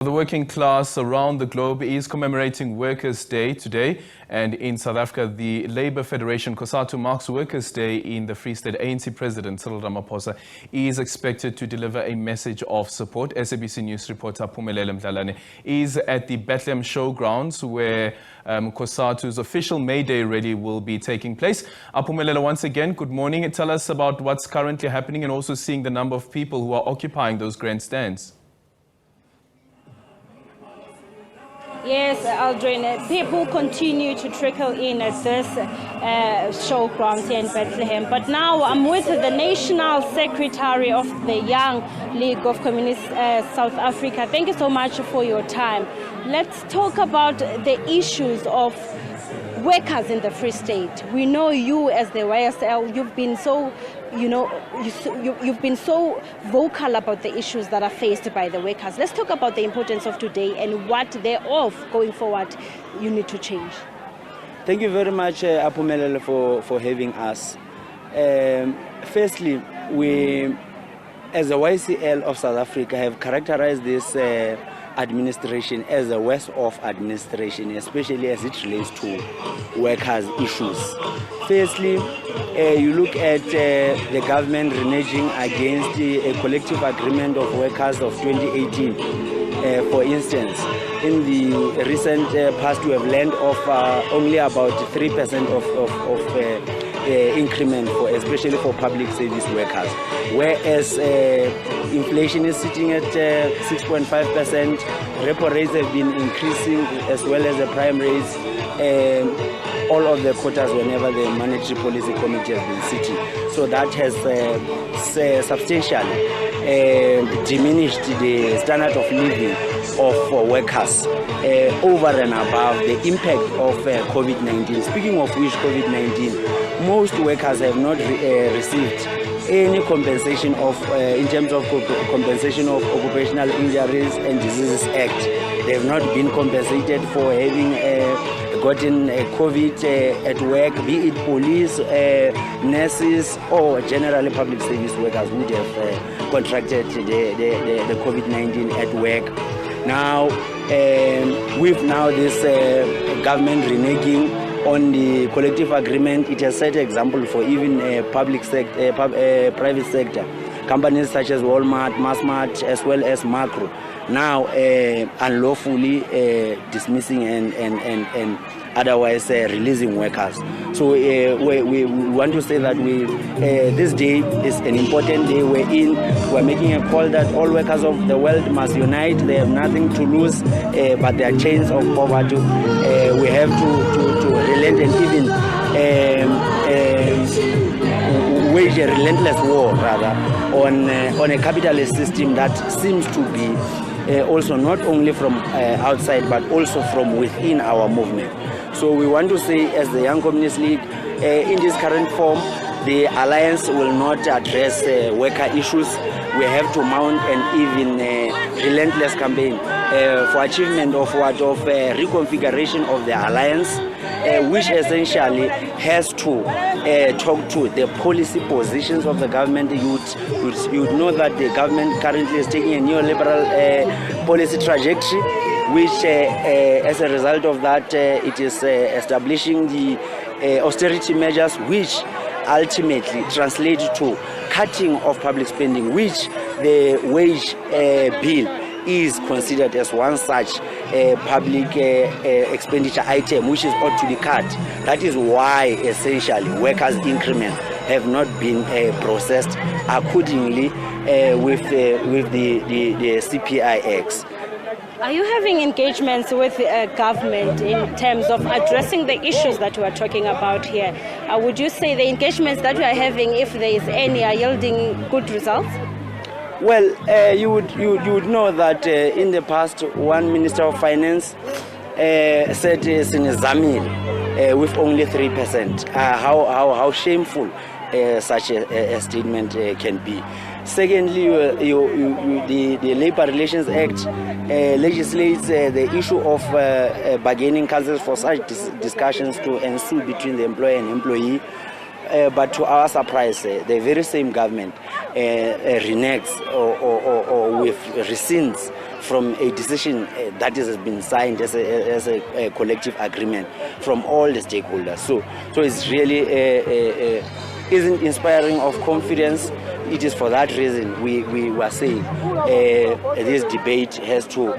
The working class around the globe is commemorating Workers' Day today, and in South Africa, the Labour Federation COSATU marks Workers' Day in the Free State. ANC President Cyril Ramaphosa is expected to deliver a message of support. SABC News reporter Aphumelele Mdlalane is at the Bethlehem showgrounds where COSATU's official May Day rally will be taking place. Aphumelele, once again, good morning. Tell us about what's currently happening and also seeing the number of people who are occupying those grandstands. Yes, Aldrin, people continue to trickle in at this showgrounds here in Bethlehem. But now I'm with the National Secretary of the Young League of Communist South Africa. Thank you so much for your time. Let's talk about the issues of workers in the Free State. We know you as the YSL, you've been so, you've been so vocal about the issues that are faced by the workers. Let's talk about the importance of today and what thereof going forward you need to change. Thank you very much, Aphumelele, for having us. Firstly, we, as the YCL of South Africa, have characterized this administration as a worse-off administration, especially as it relates to workers' issues. Firstly, you look at the government reneging against a collective agreement of workers of 2018. For instance, in the recent past, we have learned of only about 3% of increment, especially for public service workers, whereas inflation is sitting at 6.5%, repo rates have been increasing as well as the prime rates, all of the quotas whenever the Monetary Policy Committee has been sitting. So that has substantially diminished the standard of living of workers over and above the impact of COVID-19. Speaking of which, COVID-19, most workers have not received any compensation of, in terms of compensation of Occupational Injuries and Diseases Act. They have not been compensated for having gotten COVID at work, be it police, nurses, or generally public service workers would have contracted the COVID-19 at work. Now, with now this government reneging on the collective agreement, it has set an example for even public sector, private sector, companies such as Walmart, Massmart, as well as Macro, now unlawfully dismissing and otherwise releasing workers. So we want to say that this day is an important day wherein we're making a call that all workers of the world must unite. They have nothing to lose but their chains of poverty. We have to relent and even wage a relentless war, rather, on a capitalist system that seems to be also not only from outside but also from within our movement. So we want to say, as the Young Communist League, in this current form, the alliance will not address worker issues. We have to mount an even relentless campaign for achievement of reconfiguration of the alliance, which essentially has to talk to the policy positions of the government. You would know that the government currently is taking a neoliberal policy trajectory, which as a result of that, it is establishing the austerity measures, which ultimately translate to cutting of public spending, which the wage bill is considered as one such public expenditure item which is ought to be cut. That is why essentially workers' increments have not been processed accordingly with the CPIX. Are you having engagements with government in terms of addressing the issues that we are talking about here? Would you say the engagements that we are having, if there is any, are yielding good results? Well, you would know that in the past, one Minister of Finance said Sinizamil with only 3%. How shameful such a statement can be. Secondly, the Labour Relations Act legislates the issue of bargaining councils for such discussions to ensue between the employer and employee. But to our surprise, the very same government reneges or rescinds from a decision that has been signed as a collective agreement from all the stakeholders. So it's really isn't inspiring of confidence. It is for that reason we were saying this debate has to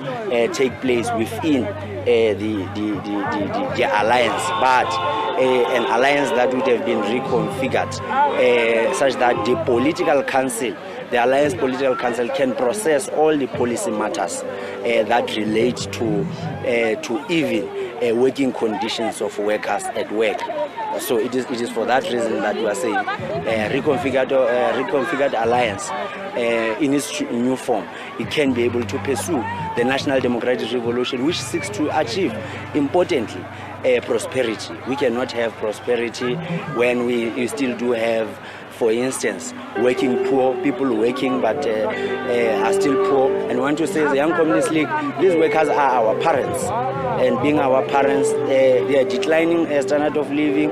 take place within the alliance, but an alliance that would have been reconfigured such that the Alliance Political Council can process all the policy matters that relate to even working conditions of workers at work. So it is for that reason that we are saying reconfigured alliance in its new form, it can be able to pursue the national democratic revolution, which seeks to achieve, importantly, prosperity. We cannot have prosperity when we still do have, for instance, working poor, people working but are still poor. And I want to say, the Young Communist League, these workers are our parents. And being our parents, their declining standard of living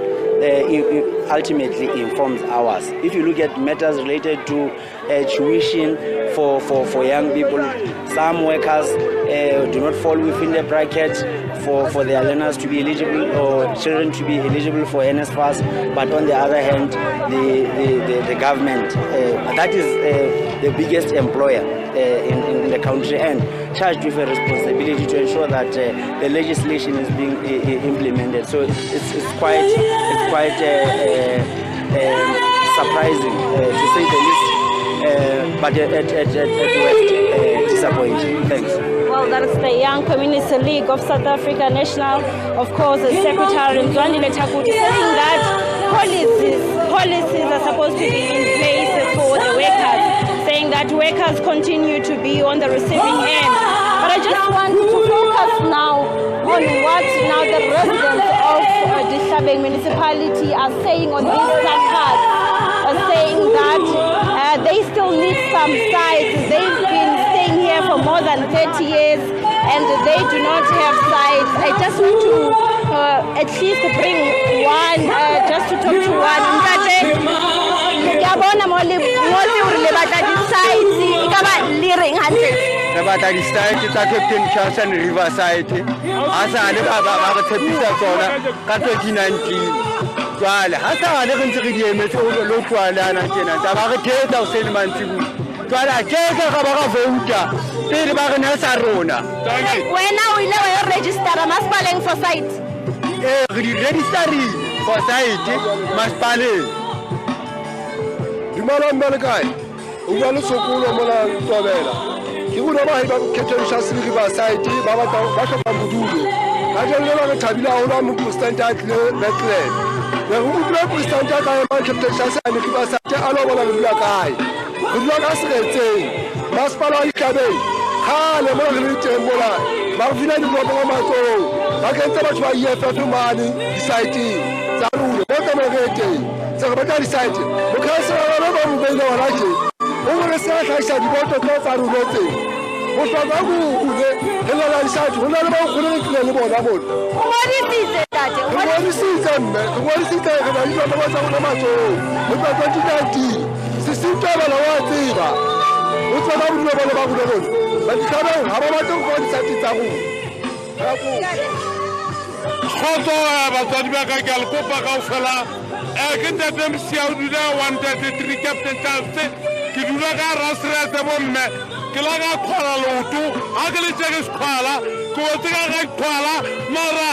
ultimately informs ours. If you look at matters related to tuition for young people, some workers do not fall within the bracket for their learners to be eligible or children to be eligible for NSFAS, but on the other hand, the government, that is the biggest employer in the country and charged with a responsibility to ensure that the legislation is being implemented. So it's quite surprising to say the least, but at worst disappointing. Thanks. Well, that's the Young Communist League of South Africa National, of course, Secretary Mdlalane saying that policies are supposed to be in place for the workers, saying that workers continue to be on the receiving end. But I just want to focus now on what now the residents of the Bethlehem municipality are saying on these placards, saying that they still need some sites. They've been staying here for more than 30 years and they do not have sites. I just want to at least bring one, just to talk to one. About the site, it's a Captain Charles Riverside. As I never tepisa zona ka 2019. Jwale ha sa le re ntse re di emetse o lo kwalana tjena tsa ba re thetsa o se le mantsibu. Jwale a tjeka ga ba ga vouta pele ba re na sa rona. Wena o ile wa register masipaleng for site. Re di registering for site masipaleng. Dimala mbelekae. O bua le sokolo mola tobela. Ke go ba ba Captain Charles Riverside ba hloka modulo. Ga jelle ba re thabile a hona mo president a tle Bethlehem. Le go bua president a ka ba Captain Charles Riverside a lo bona le bua kae. Re dula ka seretseng. Masipala a ikabeng. Khale mo re le teng mola. Ba fina di go ba matlo. Ba kentse batho ba EFF mane di site tsa rule. Bo ka mo re teng. Tsa ba ka di site. Mo ka se ba ba mo be le wala ke. O re sa tlhaisa di boto tsa rule teng. Mo tla ba go le la di site. Ho na le ba go le le bona bona. What is it that? What is it? What is it? Ga ba di ba tsa bona matlo. Mo tla 2019. Se se taba la wa tseba. O tla ba go le bona ba go le bona. Ba di tla ba ha ba batla go di site tsa go. Khoto batswadi ba ka ke a le kopa kaofela ke ntate Msiaudula 133 Captain Charles ke dula ka rasrete bomme ke la ka khola loto ha ke le tsege skhala ko tsega ka khola mara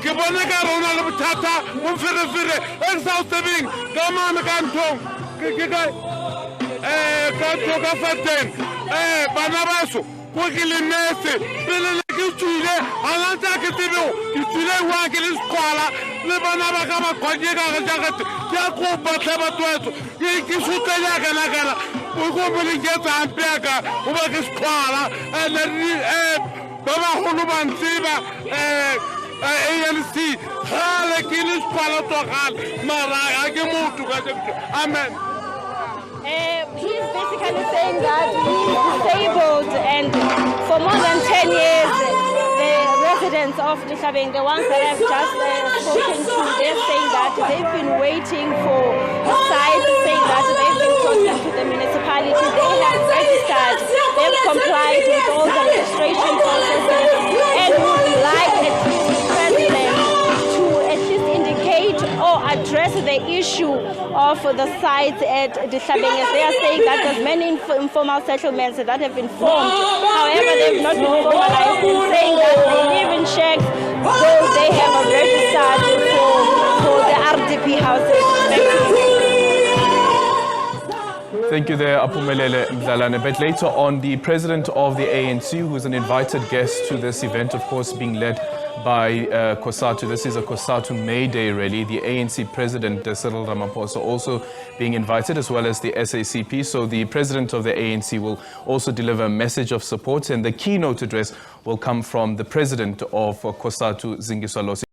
ke bona ka rona le bothata mo fere e sa tsebeng ka mama ka ntong ke ka ka faten bana baso ko ke le nese pele ke tsile ala tsa ke tebe ke tsile wa ke le skhala le bana ba ka ba khwaje ka ga jagate ya ko batla batwetso ke suta ya kana o go bele ke tsa ampeka o ba ke skhala ba ba holo ba ntsiba ANC khale ke le skhala to khale mara a ke motho ka amen. He's basically saying that he's disabled and for more than 10 years the residents residents of Dhlabeng, the ones that I've just spoken to, they're saying that they've been waiting for a site, saying that they've been talking to the municipality. They have registered, they've complied with all the registration processes, and would like at least the president to at least indicate or address the issue of the sites at Dhlabeng, as they are saying that there's many informal settlements that have been formed. However, they've not been formalized, in saying that they live in shacks, though they have a registered for the RDP houses. Thank you there, Aphumelele Mdlalane. A bit later on, the president of the ANC, who is an invited guest to this event, of course, being led by COSATU. This is a COSATU May Day rally. The ANC President Cyril Ramaphosa also being invited, as well as the SACP. So the president of the ANC will also deliver a message of support, and the keynote address will come from the president of COSATU, Zingiswa Losi.